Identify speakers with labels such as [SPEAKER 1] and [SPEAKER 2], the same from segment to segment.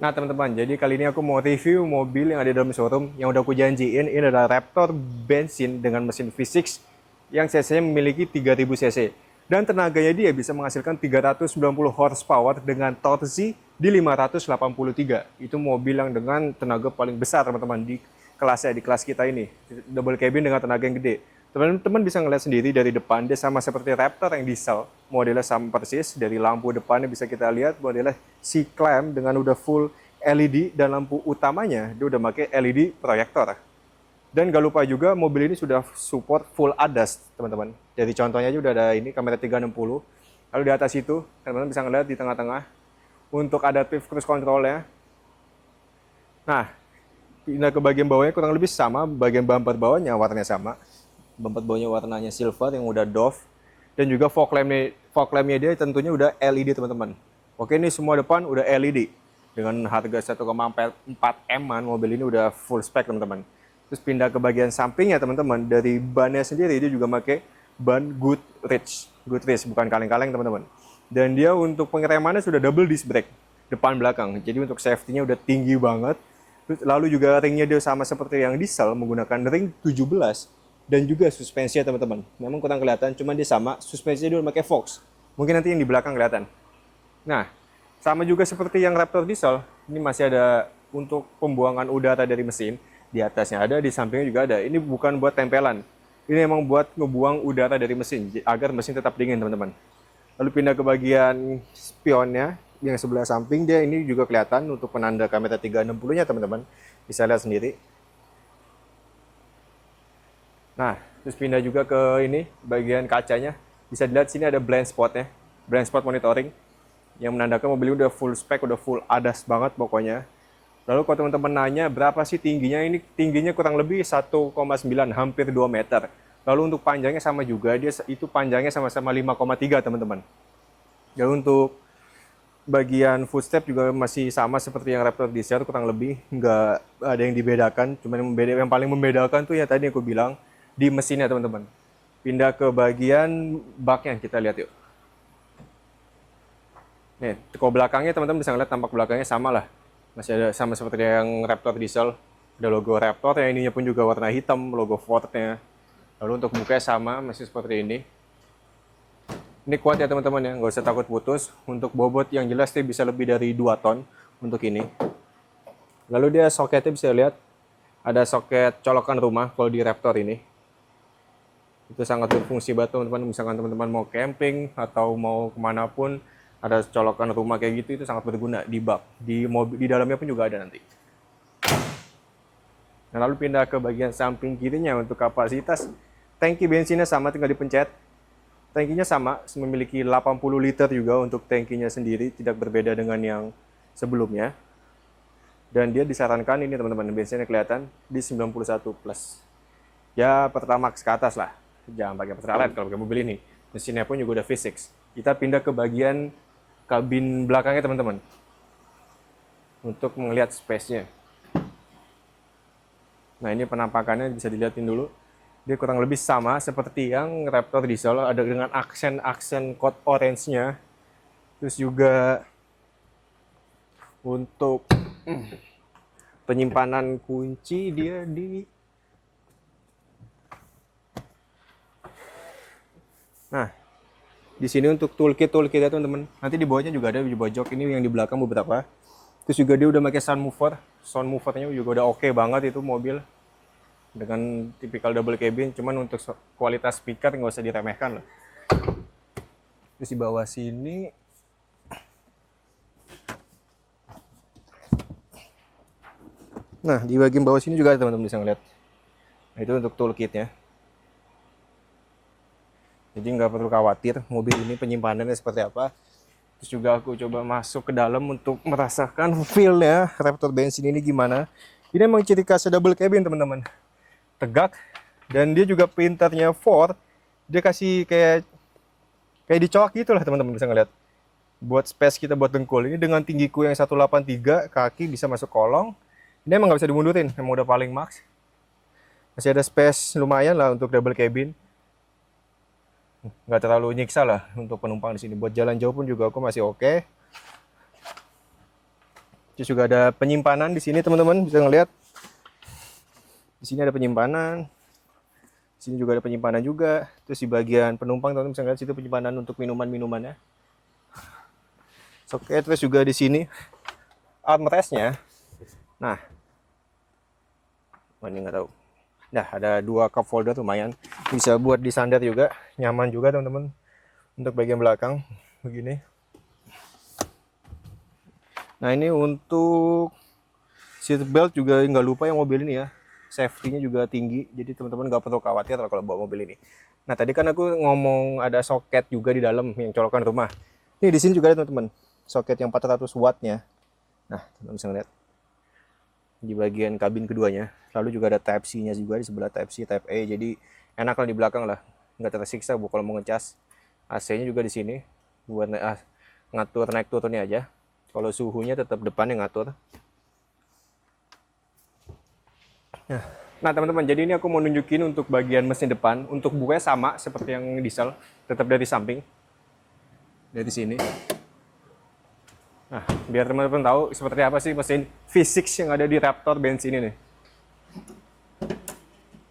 [SPEAKER 1] Nah teman-teman, jadi kali ini aku mau review mobil yang ada dalam showroom yang udah aku janjiin. Ini adalah Raptor bensin dengan mesin V6 yang cc-nya memiliki 3000 cc. Dan tenaganya dia bisa menghasilkan 390 horsepower dengan torsi di 583. Itu mobil yang dengan tenaga paling besar teman-teman di kelasnya, di kelas kita ini. Double cabin dengan tenaga yang gede. Teman-teman bisa ngeliat sendiri dari depan, dia sama seperti Raptor yang diesel. Modelnya sama persis, dari lampu depannya bisa kita lihat modelnya C-Clamp dengan udah full LED dan lampu utamanya dia udah pakai LED proyektor. Dan gak lupa juga mobil ini sudah support full ADAS teman-teman. Jadi contohnya aja udah ada ini kamera 360. Lalu di atas itu teman-teman bisa ngeliat di tengah-tengah untuk adaptive cruise control-nya. Nah, pindah ke bagian bawahnya kurang lebih sama, bagian bumper bawahnya warnanya sama. Bumper bawahnya warnanya silver yang udah doff, dan juga fog lampnya dia tentunya udah LED teman-teman. Oke, ini semua depan udah LED dengan harga 1,4 M-an. Mobil ini udah full spek teman-teman. Terus pindah ke bagian sampingnya teman-teman, dari bannya sendiri dia juga pakai ban Goodrich bukan kaleng-kaleng teman-teman. Dan dia untuk pengeremannya sudah double disc brake depan belakang, jadi untuk safety-nya udah tinggi banget. Terus lalu juga ringnya dia sama seperti yang diesel, menggunakan ring 17. Dan juga suspensinya teman-teman, memang kurang kelihatan, cuman dia sama, suspensinya dia pakai Fox. Mungkin nanti yang di belakang kelihatan. Nah, sama juga seperti yang Raptor diesel, ini masih ada untuk pembuangan udara dari mesin. Di atasnya ada, di sampingnya juga ada. Ini bukan buat tempelan, ini emang buat ngebuang udara dari mesin, agar mesin tetap dingin teman-teman. Lalu pindah ke bagian spionnya, yang sebelah samping dia ini juga kelihatan untuk penanda kamera 360-nya teman-teman. Bisa lihat sendiri. Nah, terus pindah juga ke ini, bagian kacanya. Bisa dilihat sini ada blind spotnya, blind spot monitoring, yang menandakan mobil udah full spek, udah full ADAS banget pokoknya. Lalu kalau teman-teman nanya berapa sih tingginya, ini tingginya kurang lebih 1,9, hampir 2 meter. Lalu untuk panjangnya sama juga, dia itu panjangnya sama-sama 5,3 teman-teman. Dan untuk bagian footstep juga masih sama seperti yang Raptor diesel, kurang lebih nggak ada yang dibedakan. Cuman yang paling membedakan tuh ya tadi aku bilang, di mesinnya teman-teman. Pindah ke bagian baknya, kita lihat yuk. Nih, teko belakangnya teman-teman bisa ngeliat, tampak belakangnya sama lah. Masih ada sama seperti yang Raptor diesel. Ada logo Raptor, yang ininya pun juga warna hitam, logo Ford-nya. Lalu untuk bukanya sama, masih seperti ini. Ini kuat ya teman-teman ya, nggak usah takut putus. Untuk bobot yang jelas dia bisa lebih dari 2 ton untuk ini. Lalu dia soketnya bisa lihat, ada soket colokan rumah kalau di Raptor ini. Itu sangat berfungsi banget teman-teman, misalkan teman-teman mau camping atau mau kemana pun, ada colokan rumah kayak gitu, itu sangat berguna di bak, di mobil, di dalamnya pun juga ada nanti. Nah, lalu pindah ke bagian samping kirinya untuk kapasitas. Tangki bensinnya sama, tinggal dipencet. Tangkinya sama, memiliki 80 liter juga untuk tangkinya sendiri, tidak berbeda dengan yang sebelumnya. Dan dia disarankan ini teman-teman, bensinnya kelihatan di 91 plus. Ya Pertamax ke atas lah. Jangan pakai Pertalite kalau pakai mobil ini. Mesinnya pun juga udah V6. Kita pindah ke bagian kabin belakangnya teman-teman, untuk melihat space-nya. Nah, ini penampakannya bisa dilihatin dulu. Dia kurang lebih sama seperti yang Raptor diesel, ada dengan aksen code orange-nya. Terus juga untuk penyimpanan kunci dia di... Nah, di sini untuk toolkit ya teman-teman. Nanti di bawahnya juga ada di bawah jok ini yang di belakang beberapa. Terus juga dia udah pakai sound movernya juga udah oke banget itu mobil. Dengan tipikal double cabin, cuman untuk kualitas speaker nggak usah diremehkan loh. Terus di bawah sini nah, di bagian bawah sini juga ada teman-teman bisa ngeliat. Nah, itu untuk toolkitnya. Jadi nggak perlu khawatir mobil ini penyimpanannya seperti apa. Terus juga aku coba masuk ke dalam untuk merasakan feel-nya Raptor bensin ini gimana. Ini emang ciri khas double cabin teman-teman. Tegak, dan dia juga pintarnya Ford. Dia kasih kayak dicolok gitu lah teman-teman, bisa ngeliat. Buat space kita buat dengkul. Ini dengan tinggiku yang 183, kaki bisa masuk kolong. Ini emang nggak bisa dimundurin, emang udah paling max. Masih ada space lumayan lah untuk double cabin. Nggak terlalu nyiksa lah untuk penumpang di sini. Buat jalan jauh pun juga aku masih oke. Terus juga ada penyimpanan di sini teman-teman, bisa ngeliat. Di sini ada penyimpanan. Di sini juga ada penyimpanan juga. Terus di bagian penumpang teman-teman bisa ngeliat situ penyimpanan untuk minuman-minumannya. Oke, terus juga di sini armrestnya. Nah, ini nggak tahu. Nah, ada 2 cup holder lumayan. Bisa buat disandar juga, nyaman juga teman-teman. Untuk bagian belakang begini. Nah, ini untuk seat belt juga nggak lupa yang mobil ini ya. Safety-nya juga tinggi, jadi teman-teman nggak perlu khawatir kalau bawa mobil ini. Nah, tadi kan aku ngomong ada soket juga di dalam yang colokan rumah. Ini di sini juga ada teman-teman, soket yang 400 wattnya. Nah, teman-teman bisa lihat di bagian kabin keduanya. Lalu juga ada Type C-nya juga di sebelah Type C, Type A. Jadi enak lah di belakang lah, nggak tersiksa kalau mau ngecas. AC-nya juga di sini buat ngatur naik turunnya aja. Kalau suhunya tetap depan yang ngatur. Nah teman-teman, jadi ini aku mau nunjukin untuk bagian mesin depan. Untuk bukanya sama seperti yang diesel, tetap dari samping, dari sini. Nah, biar teman-teman tahu seperti apa sih mesin V6 yang ada di Raptor bensin ini.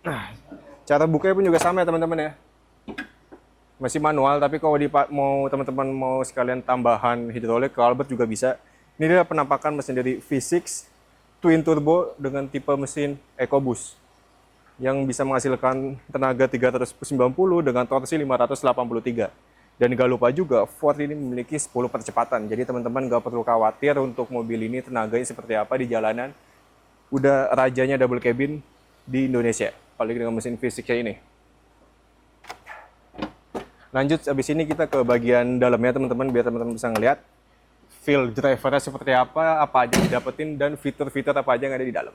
[SPEAKER 1] Nah, cara bukanya pun juga sama ya teman-teman ya. Masih manual, tapi kalau mau teman-teman mau sekalian tambahan hidrolik, Albert juga bisa. Ini dia penampakan mesin dari V6 Twin Turbo dengan tipe mesin EcoBoost yang bisa menghasilkan tenaga 390 dengan torsi 583. Dan gak lupa juga Ford ini memiliki 10 percepatan. Jadi teman-teman gak perlu khawatir untuk mobil ini tenaganya seperti apa di jalanan. Udah rajanya double cabin di Indonesia, apalagi dengan mesin V6 ini. Lanjut, abis ini kita ke bagian dalamnya teman-teman, biar teman-teman bisa ngeliat feel drivernya seperti apa aja yang didapetin, dan fitur-fitur apa aja yang ada di dalam.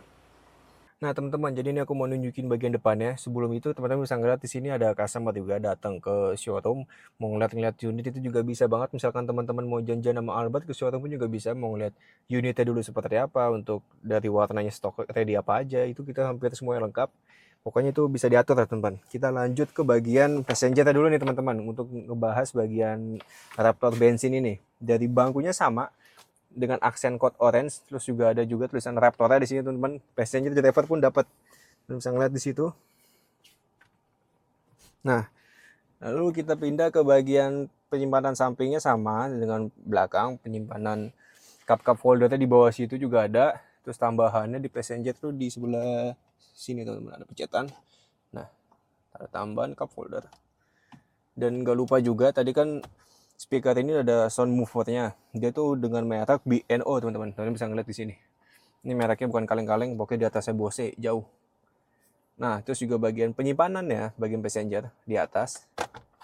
[SPEAKER 1] Nah teman-teman, jadi ini aku mau nunjukin bagian depannya. Sebelum itu teman-teman bisa ngeliat di sini ada customer juga datang ke showroom, mau ngeliat-ngeliat unit itu juga bisa banget. Misalkan teman-teman mau janjian sama Albert ke showroom pun juga bisa, mau ngeliat unitnya dulu seperti apa, untuk dari warnanya stok ready apa aja, itu kita hampir semuanya lengkap. Pokoknya itu bisa diatur ya teman-teman. Kita lanjut ke bagian passenger dulu nih teman-teman, untuk ngebahas bagian Raptor bensin ini. Dari bangkunya sama dengan aksen code orange, terus juga ada juga tulisan Raptornya di sini teman-teman. Passenger driver pun dapat, bisa ngeliat di situ. Nah, lalu kita pindah ke bagian penyimpanan sampingnya sama dengan belakang. Penyimpanan cup holdernya di bawah situ juga ada. Terus tambahannya di passenger tuh di sebelah sini teman-teman, ada pencetan. Nah, ada tambahan cup holder. Dan gak lupa juga tadi kan speaker ini ada sound movernya. Dia tuh dengan merek B&O teman-teman. Kalian bisa ngeliat di sini. Ini mereknya bukan kaleng-kaleng, pokoknya di atasnya Bose jauh. Nah, terus juga bagian penyimpanannya, bagian passenger di atas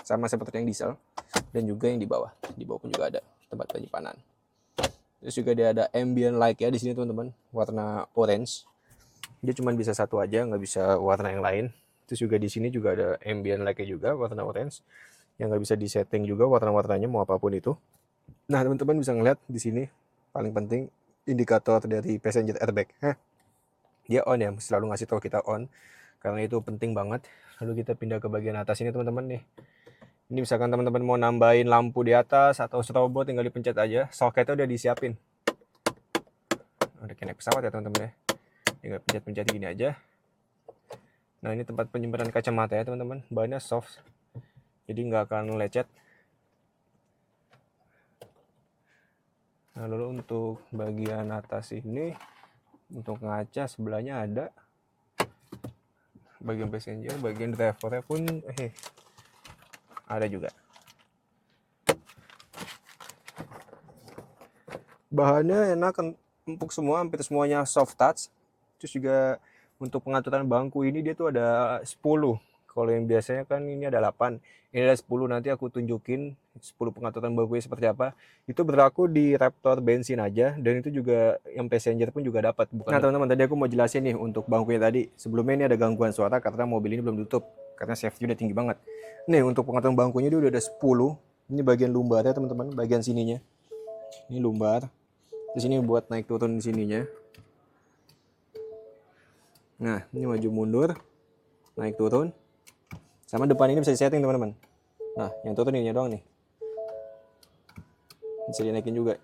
[SPEAKER 1] sama seperti yang diesel, dan juga yang di bawah. Di bawah pun juga ada tempat penyimpanan. Terus juga dia ada ambient light ya di sini teman-teman, warna orange. Dia cuma bisa satu aja, nggak bisa warna yang lain. Terus juga di sini juga ada ambient light-nya juga warna orange, yang nggak bisa disetting juga warna-warnanya mau apapun itu. Nah teman-teman bisa ngeliat di sini paling penting indikator dari passenger airbag. Dia on ya, selalu ngasih tahu kita on, karena itu penting banget. Lalu kita pindah ke bagian atas ini teman-teman nih. Ini misalkan teman-teman mau nambahin lampu di atas atau strobo, tinggal dipencet aja. Soketnya udah disiapin. Udah kayak naik pesawat ya teman-teman ya. Tinggal pencet-pencet gini aja. Nah ini tempat penyimpanan kacamata ya teman-teman. Bahannya soft, jadi nggak akan lecet. Nah lalu untuk bagian atas ini, untuk ngaca sebelahnya ada. Bagian passenger, bagian drivernya pun ada juga. Bahannya enak, empuk semua, hampir semuanya soft touch. Terus juga untuk pengaturan bangku ini dia tuh ada 10. Kalau yang biasanya kan ini ada 8, ini ada 10. Nanti aku tunjukin 10 pengaturan bangkunya seperti apa. Itu berlaku di Raptor bensin aja, dan itu juga yang passenger pun juga dapat. Nah teman-teman, tadi aku mau jelasin nih untuk bangkunya tadi. Sebelumnya ini ada gangguan suara karena mobil ini belum tutup, karena safety udah tinggi banget. Nih untuk pengaturan bangkunya dia udah ada 10. Ini bagian lumbarnya teman-teman, bagian sininya. Ini lumbar. Di sini buat naik turun di sininya. Nah, ini maju mundur, naik turun. Sama depan ini bisa disetting teman-teman. Nah, yang turun ini doang nih. Bisa dinaikin juga.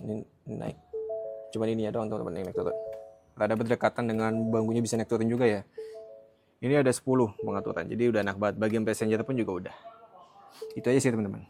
[SPEAKER 1] Ini naik. Cuman ini ya doang teman-teman yang naik turun. Rada berdekatan dengan bangkunya bisa naik turun juga ya. Ini ada 10 pengaturan. Jadi udah enak banget. Bagian passenger pun juga udah. Itu aja sih teman-teman.